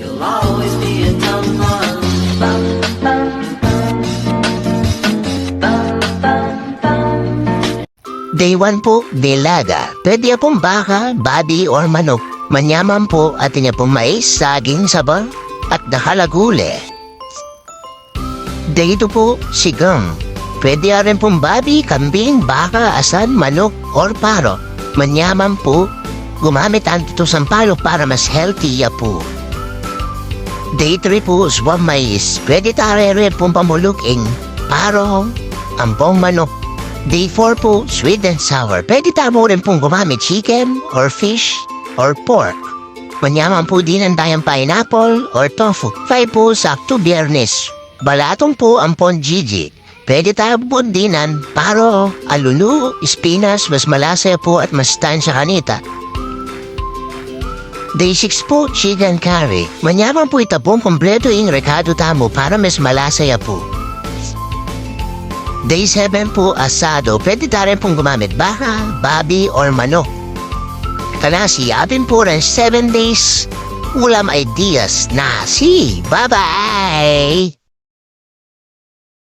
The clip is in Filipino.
You'll always be a dumb one. Bum, bum, bum. Bum, bum, bum. Day 1 po, Delaga. Pwede pong baka, babi, or manok. Manyaman po at niya pong mais, saging, sabon, at nakalagule. Day 2 po, Sigang. Pwede rin pong babi, kambing, baka, asan, manok, or paro. Manyaman po, gumamit ang ito sampalok para mas healthy ya po. Day 3 po, Swam Mais. Pwede rin pong pamuluking, paro, ampong manok. Day 4 po, Sweet and Sour. Pwede tamo rin pong gumamit chicken, or fish, or pork. Manyaman po din ang dayang pineapple or tofu. 5 po, Sakto Biyernes. Balatong po ang ponjiji. Pwede tayo po dinan, paro, alulu, espinas, mas malasa po at mas tansya kanita. Day 6 po, chicken curry. Manyaman po itapong kompleto yung rekado tamo para mas malasaya po. Day 7 po, asado. Pwede tayo pong gumamit baka, babi, or manok. Kanasi, atin po rin 7 days. Ulam ideas. Nasi. Bye-bye!